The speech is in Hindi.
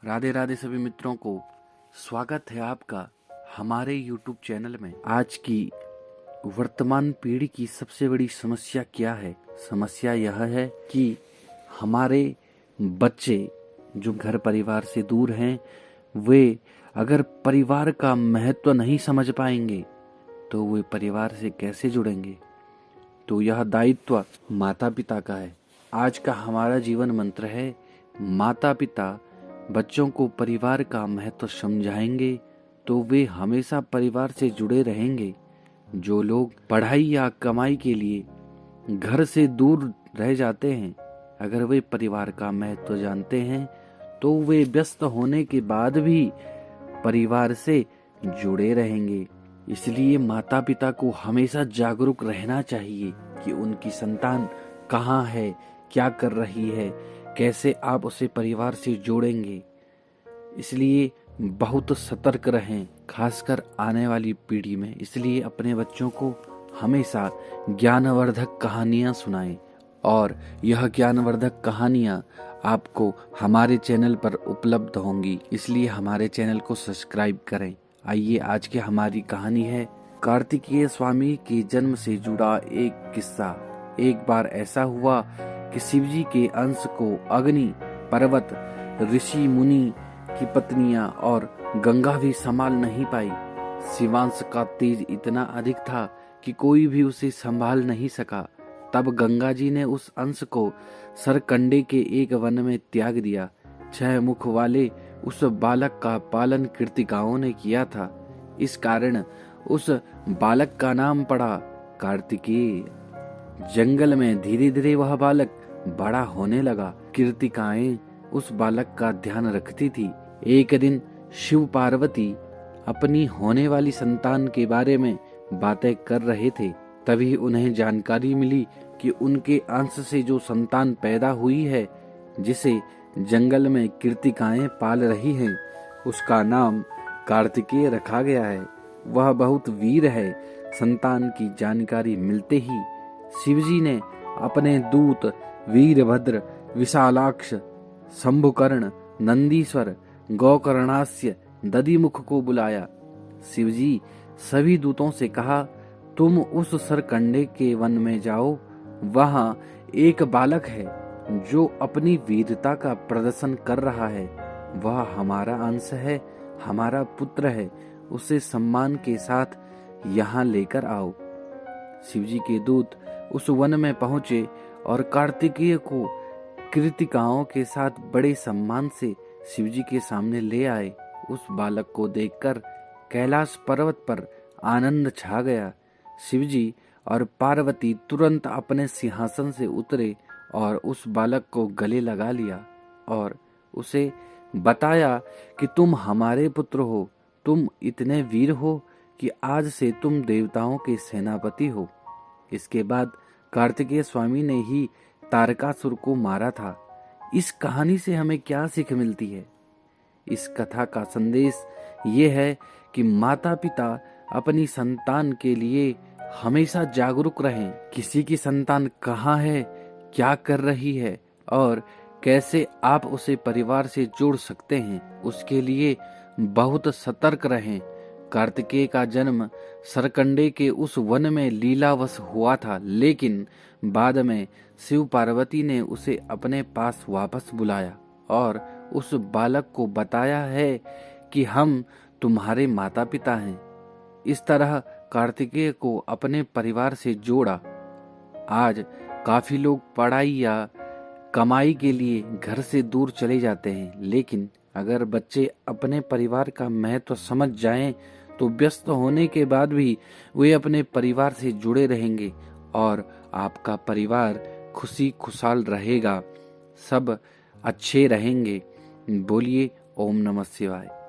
राधे राधे सभी मित्रों को स्वागत है आपका हमारे YouTube चैनल में। आज की वर्तमान पीढ़ी की सबसे बड़ी समस्या क्या है? समस्या यह है कि हमारे बच्चे जो घर परिवार से दूर हैं, वे अगर परिवार का महत्व नहीं समझ पाएंगे तो वे परिवार से कैसे जुड़ेंगे? तो यह दायित्व माता पिता का है। आज का हमारा जीवन मंत्र है, माता पिता बच्चों को परिवार का महत्व समझाएंगे तो वे हमेशा परिवार से जुड़े रहेंगे। जो लोग पढ़ाई या कमाई के लिए घर से दूर रह जाते हैं, अगर वे परिवार का महत्व जानते हैं तो वे व्यस्त होने के बाद भी परिवार से जुड़े रहेंगे। इसलिए माता पिता को हमेशा जागरूक रहना चाहिए कि उनकी संतान कहाँ है, क्या कर रही है, कैसे आप उसे परिवार से जोड़ेंगे। इसलिए बहुत सतर्क रहें, खासकर आने वाली पीढ़ी में। इसलिए अपने बच्चों को हमेशा ज्ञानवर्धक कहानियाँ सुनाएं और यह ज्ञानवर्धक कहानियाँ आपको हमारे चैनल पर उपलब्ध होंगी। इसलिए हमारे चैनल को सब्सक्राइब करें। आइए आज की हमारी कहानी है कार्तिकेय स्वामी के जन्म से जुड़ा एक किस्सा। एक बार ऐसा हुआ कि शिवजी के अंश को अग्नि, पर्वत, ऋषि मुनि की पत्नियां और गंगा भी संभाल नहीं पाई। शिवांश का तेज इतना अधिक था कि कोई भी उसे संभाल नहीं सका। तब गंगा जी ने उस अंश को सरकंडे के एक वन में त्याग दिया। 6 मुख वाले उस बालक का पालन कृतिकाओं ने किया था। इस कारण उस बालक का नाम पड़ा कार्तिकेय। जंगल में धीरे धीरे वह बालक बड़ा होने लगा। कृतिकाएं उस बालक का ध्यान रखती थी। एक दिन शिव पार्वती अपनी होने वाली संतान के बारे में बातें कर रहे थे। तभी उन्हें जानकारी मिली कि उनके अंश से जो संतान पैदा हुई है, जिसे जंगल में कृतिकाएं पाल रही हैं, उसका नाम कार्तिकेय रखा गया है। वह बहुत वीर है। संतान की जानकारी मिलते ही शिवजी ने अपने दूत वीरभद्र, विशालाक्ष, शंभुकर्ण, नंदीश्वर, गोकर्णास्य, दधिमुख को बुलाया। शिवजी सभी दूतों से कहा, तुम उस सरकंडे के वन में जाओ। वहां एक बालक है जो अपनी वीरता का प्रदर्शन कर रहा है। वह हमारा अंश है, हमारा पुत्र है। उसे सम्मान के साथ यहाँ लेकर आओ। शिवजी के दूत उस वन में पहुंचे और कार्तिकेय को कृतिकाओं के साथ बड़े सम्मान से शिवजी के सामने ले आए। उस बालक को देखकर कैलाश पर्वत पर आनंद छा गया। शिवजी और पार्वती तुरंत अपने सिंहासन से उतरे और उस बालक को गले लगा लिया और उसे बताया कि तुम हमारे पुत्र हो। तुम इतने वीर हो कि आज से तुम देवताओं के सेनापति हो। इसके बाद कार्तिकेय स्वामी ने ही तारकासुर को मारा था। इस कहानी से हमें क्या सीख मिलती है? इस कथा का संदेश ये है कि माता पिता अपनी संतान के लिए हमेशा जागरूक रहें। किसी की संतान कहाँ है, क्या कर रही है और कैसे आप उसे परिवार से जोड़ सकते हैं, उसके लिए बहुत सतर्क रहें। कार्तिकेय का जन्म सरकंडे के उस वन में लीलावश हुआ था, लेकिन बाद में शिव पार्वती ने उसे अपने पास वापस बुलाया और उस बालक को बताया है कि हम तुम्हारे माता पिता हैं। इस तरह कार्तिकेय को अपने परिवार से जोड़ा। आज काफी लोग पढ़ाई या कमाई के लिए घर से दूर चले जाते हैं, लेकिन अगर बच्चे अपने परिवार का महत्व समझ जाएं तो व्यस्त होने के बाद भी वे अपने परिवार से जुड़े रहेंगे और आपका परिवार खुशी खुशहाल रहेगा। सब अच्छे रहेंगे। बोलिए ओम नमः शिवाय।